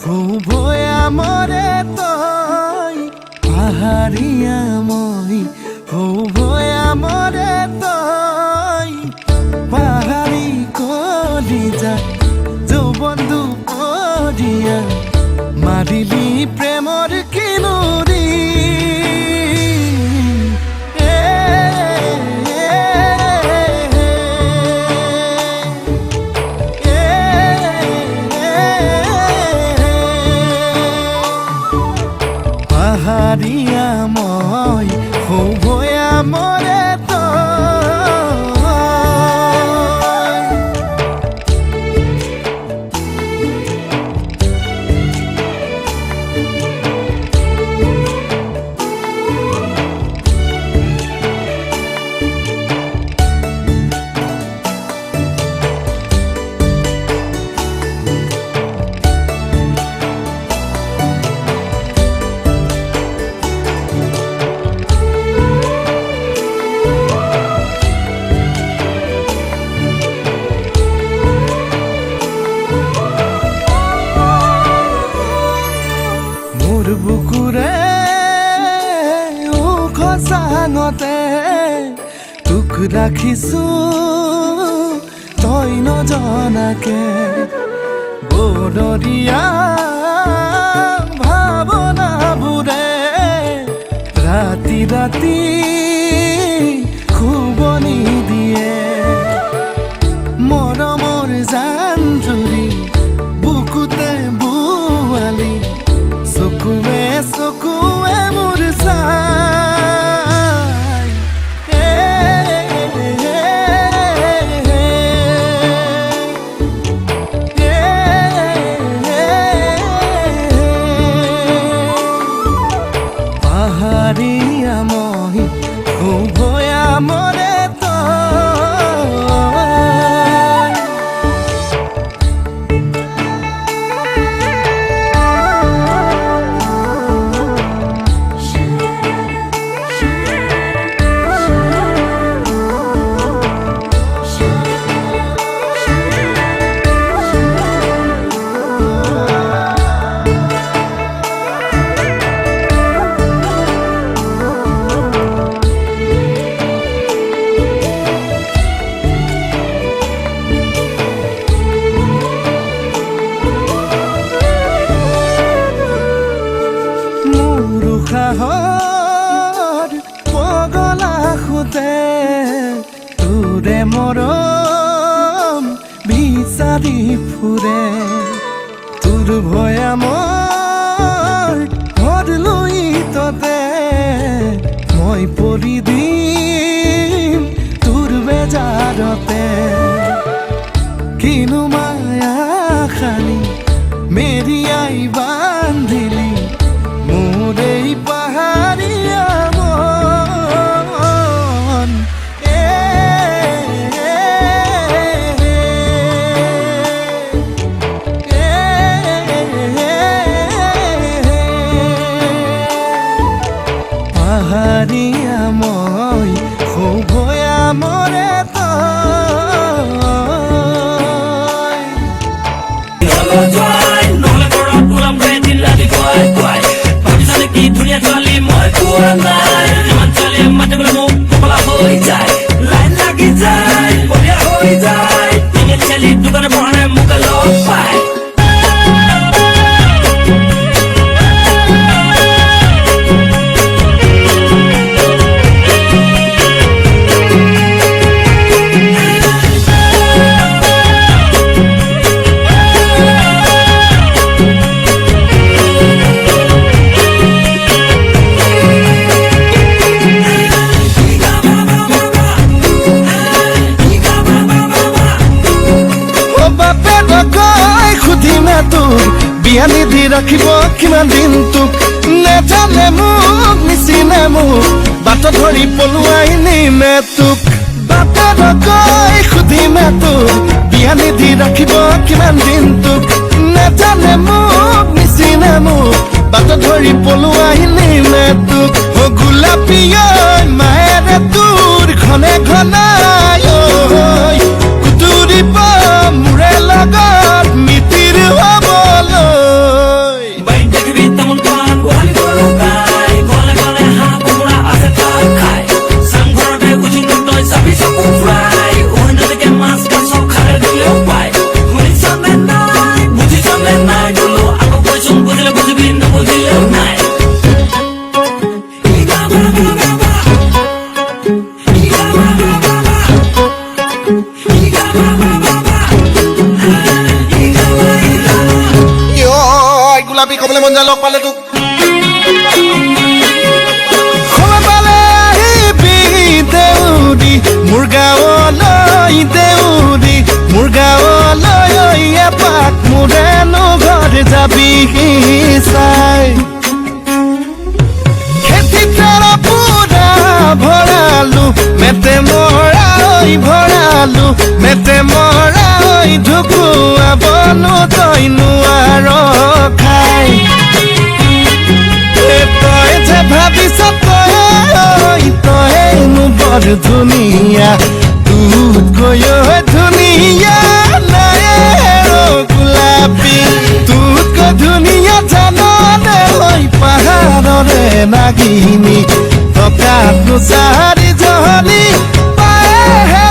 ভয়ামৰে তই পাহাৰিয়া মই ভয়ামৰে তই পাহাড়ি কলিজা যৌবন্ধু পৰিয়া মাৰিলি প্ৰেমৰ কিনুৰি পাহাৰিয়া মই ভয়ামৰে বুকুৰে খচাঙতে তোক ৰাখিছো তই নজনাকে বনৰীয়া ভাৱনাবোৰে ৰাতি ৰাতি খুবনি দিয়ে মৰমৰ জান জুৰি বুকুতে বুৱালি চকুৱে চকুৱে মোৰ চাই পাহাৰীয়া মই ভয়ামৰে পগলা খুতে তোৰে মৰম বিচাৰি ফুৰে তোৰ ভয়ামৰ ঘৰ লৈ ততে মই পৰি দিম তোৰ বেজাৰতে কিনো মায়া খালি মেৰিয়াই বান্ধিলি মোৰ এই পাহাৰীয়া মন পাহাৰীয়া মই ভয়ামৰে কি ধুনীয়া ছোৱালী মই পোৱা নাই ইমান ছোৱালীয়ে মাতে গ'লে মোক কপলা হৈ যায় লাইন লাগি যায় বলিয়া হৈ যায় টিঙেলি চালি দোকানে বহানে মোকে লগ পায় বিয়া নিধি ৰাখিব কিমান দিন তোক নেজানে মোক নিচিনে মোক বাট ধৰি পলুৱাই নিমে তোক বাটে গৈ সুধিমে তোক বিয়া নিধি ৰাখিব কিমান দিন তোক নেজানে মোক নিচিনে মোক বাট ধৰি পলুৱাই নিমে তোক গোলাপীয়া মায়েৰে তোৰ ঘনে ঘনাই কুতুৰিব মোৰে লগত মিতিৰ হ'বলৈ গোলাপী কবলে মন যায় লগ পালে তোক সময় পালে আহিবি দেউৰী মোৰ গাঁৱলৈ দেউৰী মোৰ গাঁৱলৈ এপাক মোৰেনো ঘৰ যাবি চাই খেতিৰ পুৰা ভৰালো মেতে মৰাই ভৰালো মেতে মৰাই ঢুকুৱাবনো তই নোৱাৰ খাই তই যে ভাবিছ তই মোৰ বৰ ধুনীয়া তোতকৈ ধুনীয়া নাই গোলাপী তোতকৈ ধুনীয়া জাননে হৈ পাহাৰৰে নাগিনী টকাটো চাৰিজনী পায়ে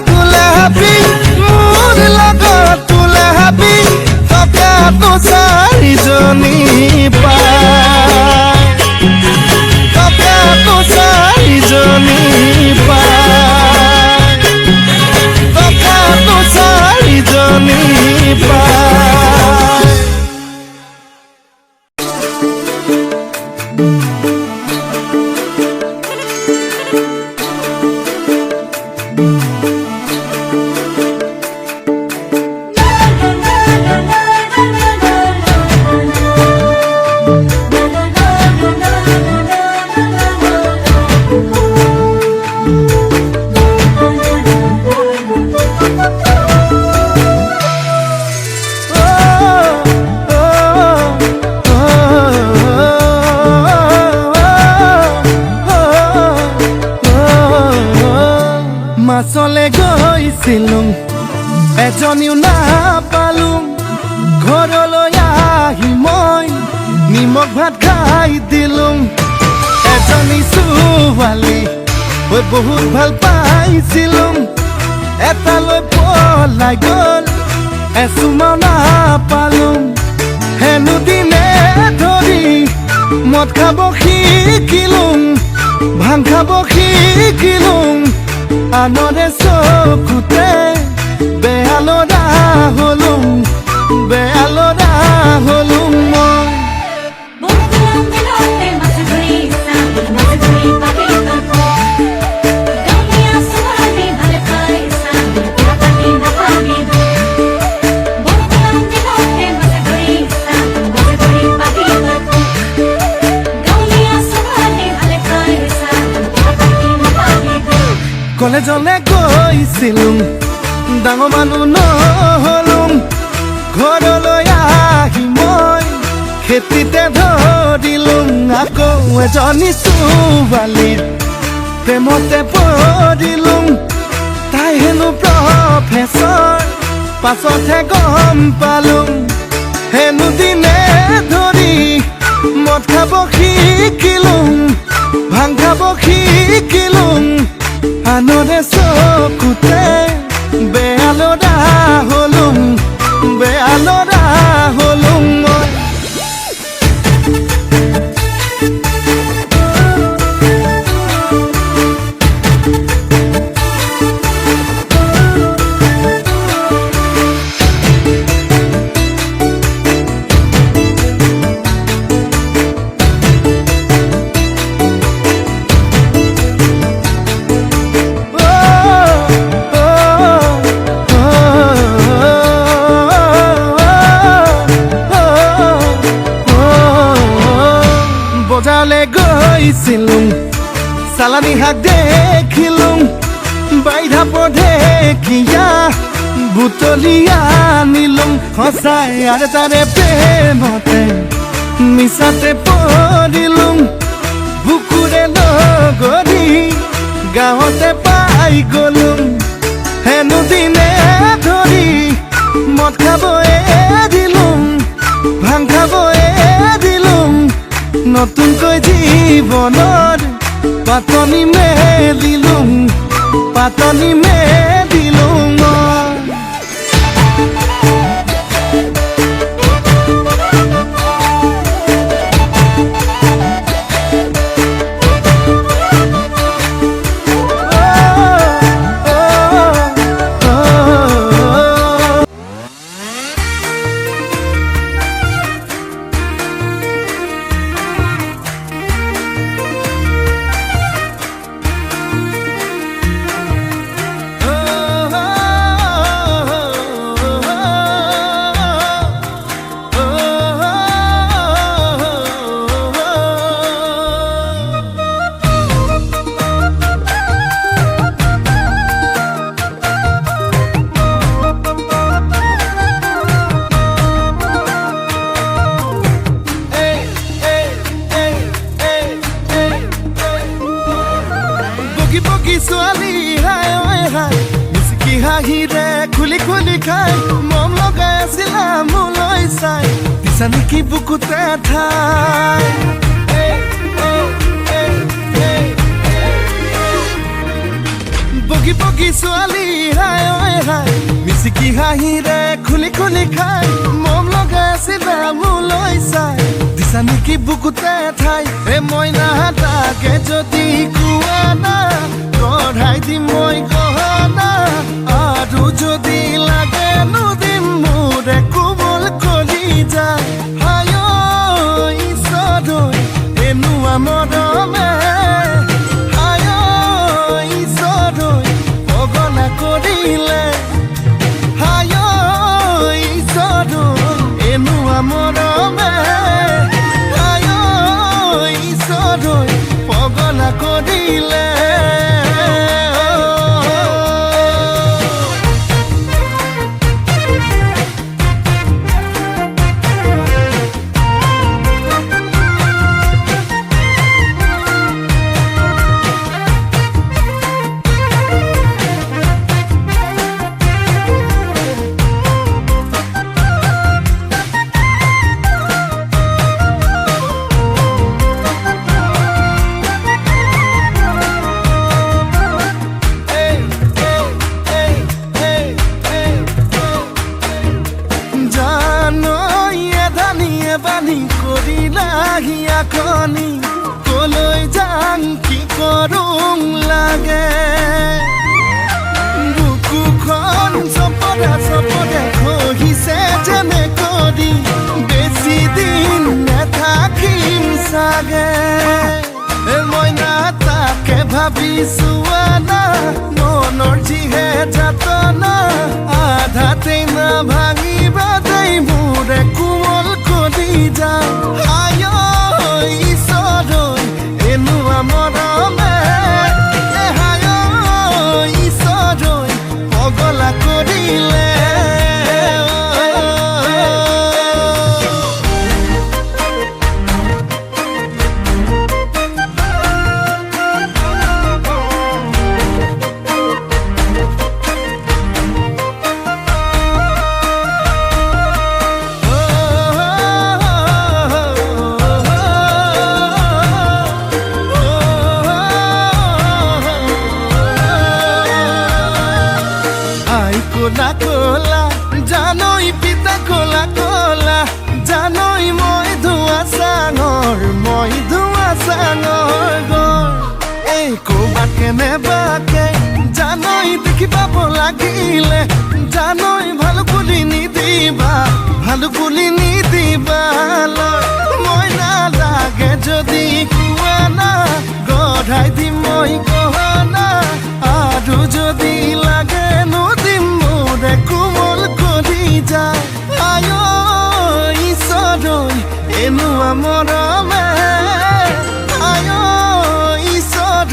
গোলাপী মোৰ লগত তোলাবি টকাটো চাৰিজনী পায় টকাটো চাৰিজনী পায় টকাটো চাৰিজনী পায় মাছলে গৈছিলো এজনীও নাপালো ঘৰলৈ আহি মই নিমখ ভাত খাই দিলো এজনী ছোৱালী মই বহুত ভাল পাইছিলো এটালৈ পলাই গ'ল এচুমাও নাপালো হেনো দিনে ধৰি মদ খাব শিকিলো ভাং খাব শিকিলো আনৰে চকুতে বেয়া ল'ৰা হলো মই কলেজলে গৈছিলো ডাঙৰ মানুহ নহলো ঘৰলৈ আহি মই খেতিতে ধৰিলো আকৌ এজনী ছোৱালীৰ প্ৰেমতে পৰিলো তাই হেনো প্ৰফেচৰ পাছতহে গম পালো হেনো দিনে ধৰি মদ খাব শিকিলো ভাং খাব শিকিলো আনৰে চকুতে বেয়া ল'ৰা হলো মই বজাৰলে গৈছিলো চালানী শাক দেখিলো বাইধা পঢেকিয়া বুটলি আনিলো সঁচাই আৰু তাৰে প্ৰেমতে মিছাতে পৰিলো বুকুৰে লগৰি গাঁৱতে পাই গলো হেনো দিনে ধৰি মদ খাব এৰিলো ভাং খাব এৰিলো নতুনকৈ জীৱনৰ পাতনি মেলিলো মই খাই মম লগাই আছিলা মোলৈ চাই দিছা নেকি বুকুতে ঠাই বগি বগি ছোৱালী হাই ঐ হাই মিচিকি হাঁহিৰে খুলি খুলি খাই মম লগাই আছিলা মোলৈ চাই দিছা নেকি বুকুতে ঠাই মইনা তাকে যদি কোৱা না কঢ়াই দিম মই গহনা আৰু যদি লাগে নুদিম মোৰে কোমল কলি যায় হায় ঈশ্বৰ এনেকুৱা মৰমে হায় ঈশ্বৰ পগলা কৰিলে হায় ঈশ্বৰ এনেকুৱা মৰমে হায় ঈশ্বৰ পগলা কৰিলে বানি কৰিলাহি আখনি কলৈ যাং কি কৰোং লাগে বুকুখন চপৰা চপৰা খহিছে যেনে কৰি বেছি দিন নেথাকিম চাগে মইনা তাকে ভাবিছো আনা মনৰ যিহে যাতনা আধাতেই না ভাঙিবা দেই মোৰে কোমল কলি যায় হায় ঈশ্বৰ এনেকুৱা মৰমে হায় ঈশ্বৰ পগলা কৰিলে কোলা কোলা জানই পিতা কোলা কোলা জানই মই ধোৱা চাঙৰ গৰ এই ক'বাত কেনেবাকে জানই দেখি পাব লাগিলে জানই ভালো বুলি নিদিবা মই নালাগে যদি কোৱা না গঢ়াই দিম মই গহনা আৰু যদি লাগে নুদিম মোৰে কোমল কলি যায় আয় ঈশ্বৰ এনেকুৱা মৰমে আয় ঈশ্বৰ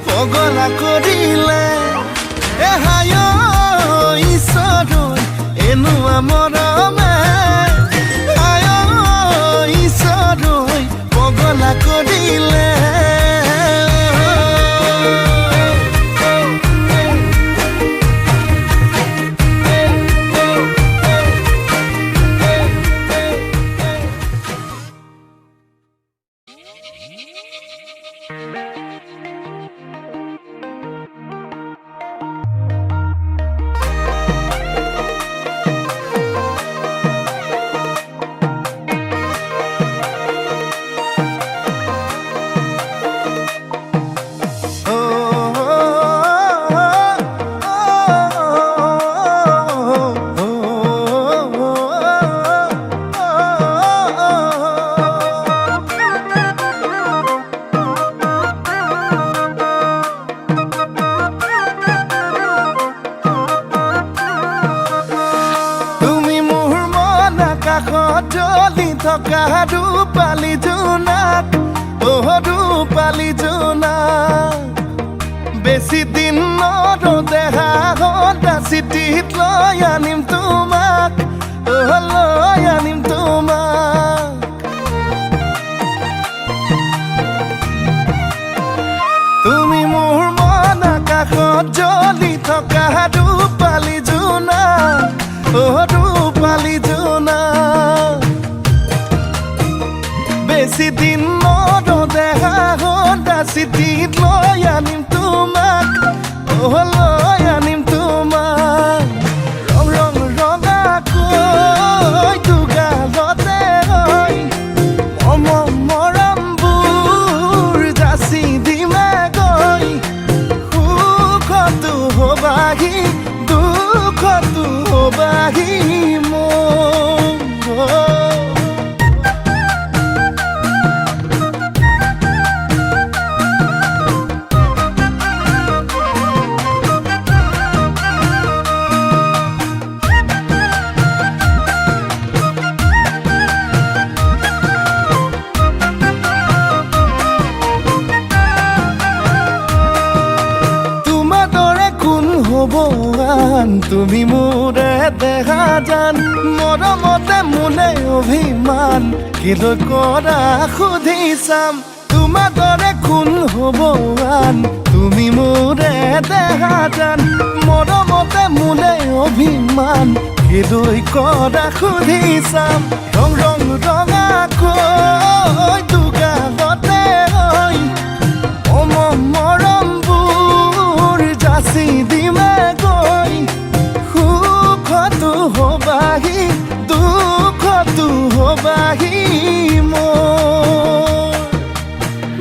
পগলা কৰিলে হায় ঈশ্বৰ এনেকুৱা মৰমে আয় ঈশ্বৰ পগলা কৰিলে জ্বলি থকা ৰূপালী জোনাক ৰূপালী জোনাক বেছি দিন নৰদেহা সদা চিঠিত লৈ আনিম তোমাক তুমি মোৰ মন আকাশত জ্বলি থকা ৰূপালী জোনাক বেছি দিন নদেহা সদা চিঠিত লৈ আনিম তোমাক লৈ আনিম তোমাক ৰং ৰং ৰঙাকৈ দুগালতে হৈ মৰমবোৰ যাচি দিমে গৈ সুখতো হবাহি দুখতো হবাহি মোৰ হবান তুমি মোৰে দেখা জান মৰমতে মোলে অভিমান কিলৈ কৰা সুধি চাম তোমাৰ দৰে কোন হবান তুমি মোৰে দেখা জান মৰমতে মোলে অভিমান কিলৈ কৰা সুধি চাম ৰং ৰং ৰঙাকৈ দুগালতে হৈ মৰমবোৰ যাচি দিমে গৈ সুখতো হবাহি দুখতো হবাহি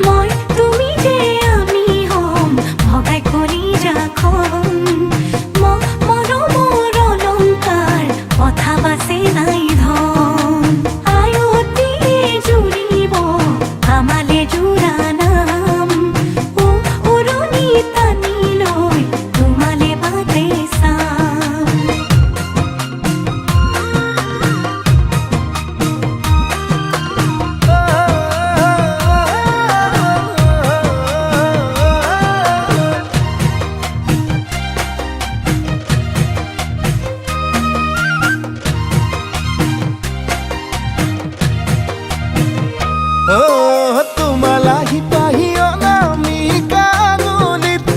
মই তুমি যে আমি হম ভগাই কৰি ৰাখম মৰমৰ অলংকাৰ কথা বাচে নাই ধন আয়তি জুৰিব আমালে জোৰা নাম উৰণি টানি লৈ তোমালে বাটে চাম তোমালাহি পাহি অনামিকা আঙুলিত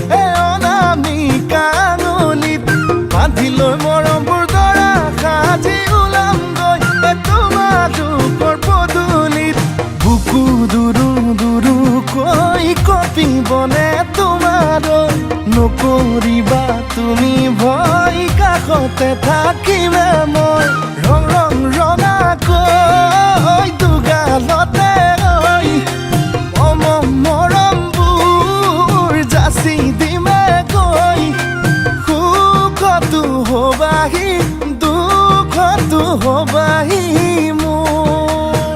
অনামিকা আঙুলিত বান্ধি লৈ মৰমবোৰ দৰা সাজি ওলাম গৈ তোমালোকৰ পদূলিত বুকু দুৰু দুৰুকৈ কঁপিবনে তোমালৈ নকৰিবা তুমি ভয় কাষতে থাকিমে মই ৰং ৰং ৰঙাকৈ দুগালতে হৈ মৰমবোৰ যাচি দিমে গৈ সুখতো হবাহি দুখতো হবাহি মোৰ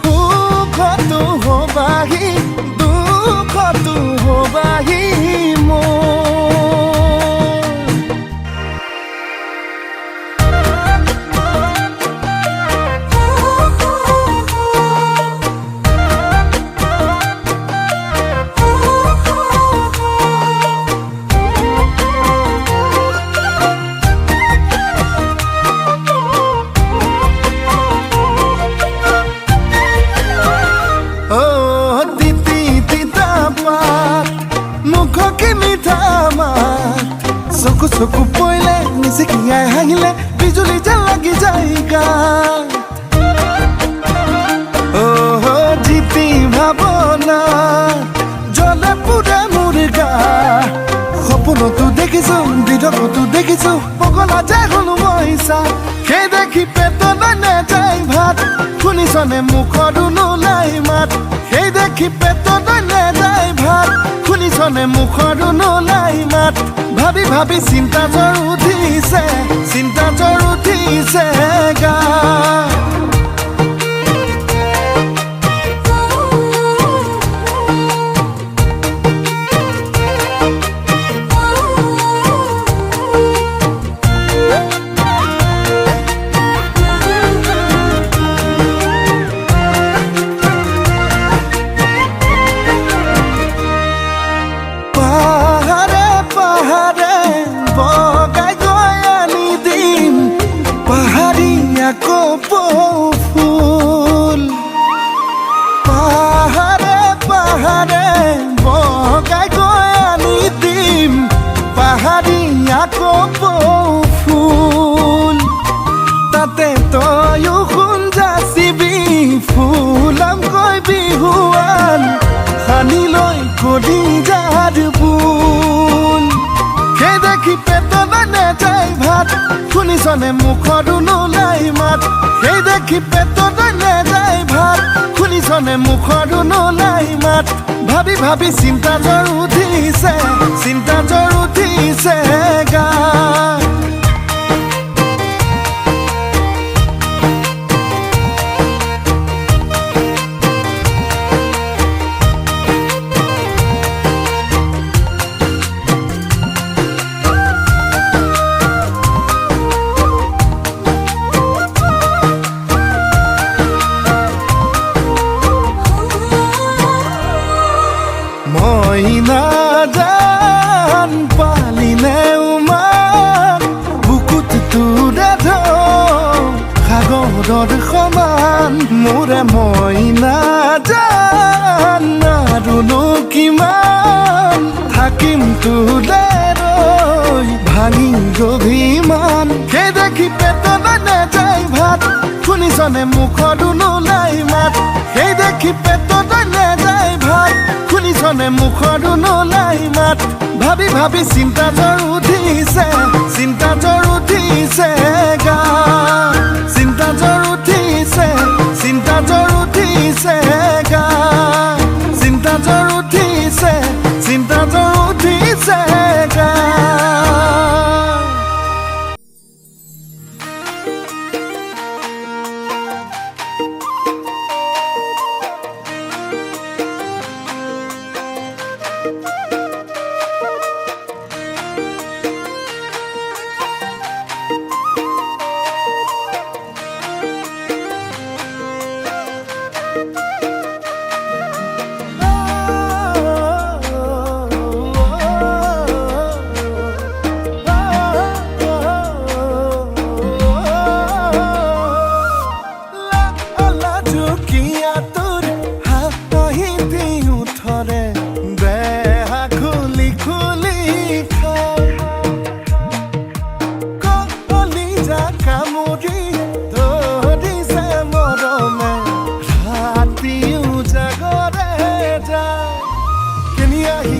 সুখতো হবাহি দুখতো হবাহি মোৰ চকু চকু পৰিলে নিচিকিয়াই হাঁহিলে বিজুলী যেন লাগি যায় গাত জিতি ভাৱনা জ্বলে পুৰে মোৰ গা সপোনতো দেখিছো বিধকতো দেখিছো পগলা যায় হলো মই চা সেই দেখি পেটত নাযায় ভাত শুনিছনে মুখৰো নোলাই মাত সেই দেখি পেটত নাযায় ভাত শুনিছনে মুখৰো নোলাই মাত ভাবি ভাবি চিন্তা জ্বৰ উঠিছে গা বগাই গৈ আনি দিম পাহাৰীয়া কপৌ নদী যাৰ বুল সেই দেখি পেটত নেযায় ভাত শুনিছনে মুখত নোলাই মাত সেই দেখি পেটত নেযায় ভাত শুনিছনে মুখত নোলাই মাত ভাবি ভাবি চিন্তা জ্বৰ উঠিছে গা মই নাজান পালিনে উমান বুকুত তোৰে সাগৰৰ সমান মোৰে মই নাজান আৰুনো কিমান থাকিম তোলে ৰৈ ভাঙি অভিমান সেই দেখি পেটত নেযায় ভাত শুনিছনে মুখত নোলাই মাত সেই দেখি পেটত নেযায় ভাত শুনিছনে মুখত নোলাই মাত ভাবি ভাবি চিন্তা জ্বৰ উঠিছে গা চিন্তা জ্বৰ উঠিছে গা চিন্তা জ্বৰ উঠিছে গা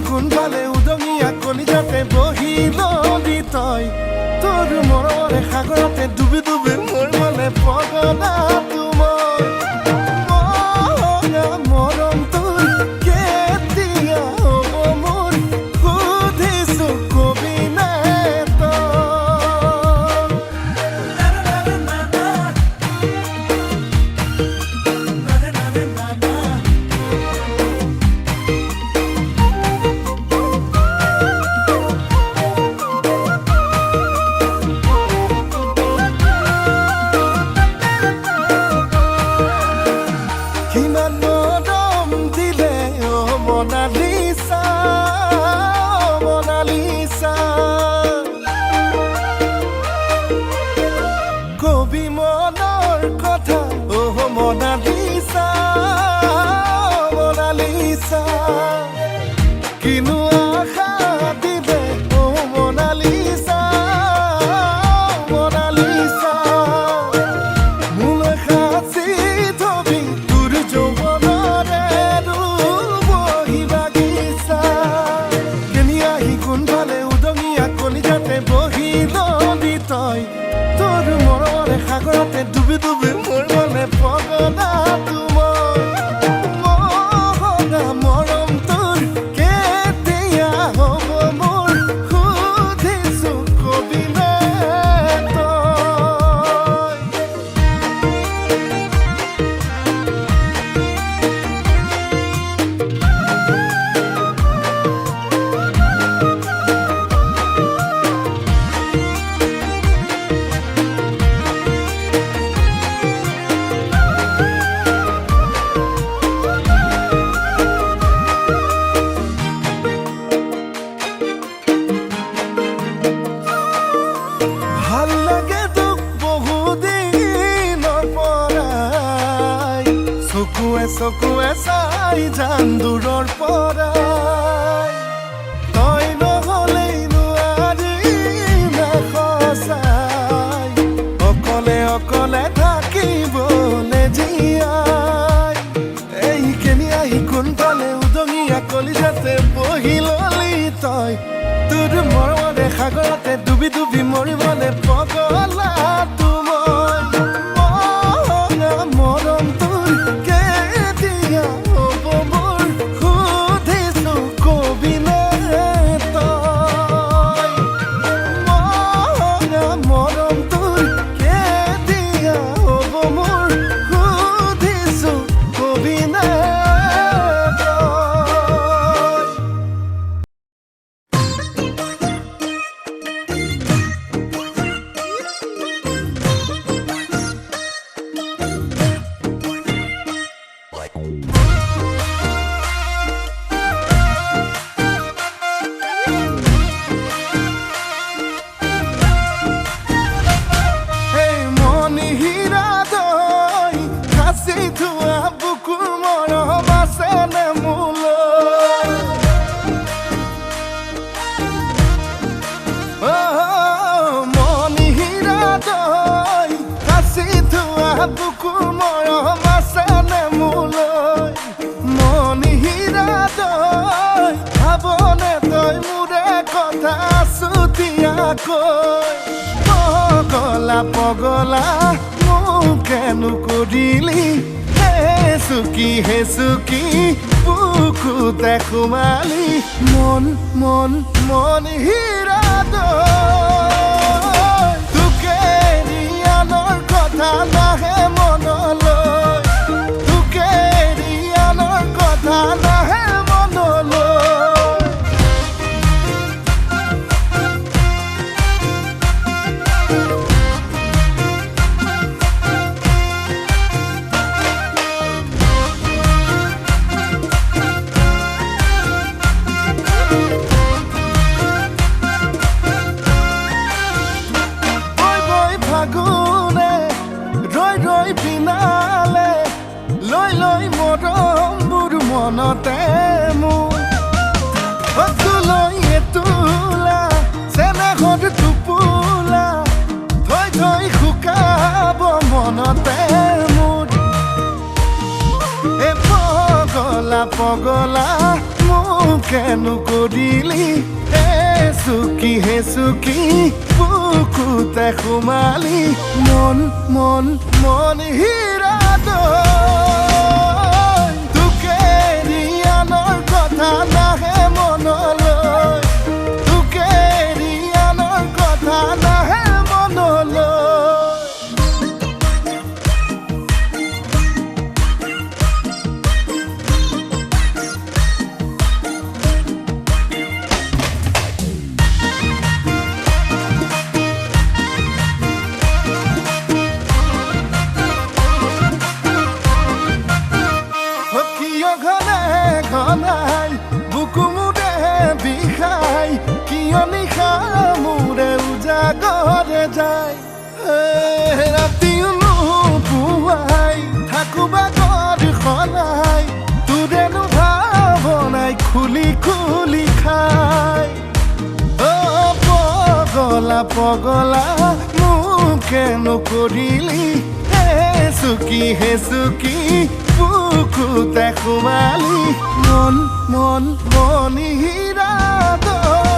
কোনফালে উদঙীয়া কলিজাতে বহি নদী তই তোৰ মৰমৰে সাগৰতে ডুবি ডুবি মোৰ মনে পগলা তোমাৰ মৰম তোৰ কেতিয়া হ'ব মোৰ সুধিছো কবি নে কিমান মৰম দিলে মনালিছা কবি মনৰ কথা মনালিছা কিনো আশা দিলে মনালিছা মোলৈ সাঁচি থবি তোৰ যৌৱনৰে বহি বাগিচা কেনি আহি কোনফালে উদঙীয়া কলিজাতে বহি নদী তই তোৰ মৰমৰে সাগৰতে ডুবি ডুবি মোৰ মনে পগলা তোমাৰ মৰম তোৰ কেতিয়া হ'ব মোৰ সুধিছো কবি নে ভাল লাগে তোক বহুদিনৰ পৰাই চকুৱে চাই জান দূৰৰ পৰাই তই নহ'লেই নোৱাৰি সঁচাই অকলে থাকিবলৈ জীয়াই এই কেনি আহি কোনফালে উদঙীয়া কলিজাতে থোৱা বুকুৰ মৰম আছেনে মোলৈ মণিহীৰা দৈ সাঁচি থোৱা বুকুৰ মৰম আছেনে মোলৈ মণিহীৰা দৈ ভাবনে তই মোৰে কথা চুতীয়াকৈ পগলা পগলা মোকেনো কৰিলি হে চুকি বুকুতে সোমালি মন মন মণিহীৰা দৈ তোকে ৰিয়ানৰ কথা নাহে মনলৈ তোকে ৰিয়ানৰ কথা নাহে মনলৈ ফাগুনে ৰৈ ৰৈ পিনালে লৈ লৈ মৰমবোৰ মনতে মোৰ তুলৈ এতোলা চেনেহৰ টোপোলা থৈ থৈ শুকাব মনতে মোৰ এ পগলা পগলা মোকেনো কৰিলি হে চুকি বুকুতে সোমালি মন মন মণিহীৰা দৈ তোকে ৰিয়ানৰ কথা নাহে মনলৈ তোকে ৰিয়ানৰ কথা নাহে মনলৈ ঘনাই বুকু মোৰে বিষাই কিয় নিশা মোৰে উজাগৰে যায় ৰাতিও নোপোৱাই থাকো বাগৰ সলাই তোৰেনো ভাৱনাই খুলি খুলি খাই পগলা পগলা মোকেনো কৰিলি হে চুকি বুকুতে সোমালি মন মন মণিহীৰা দৈ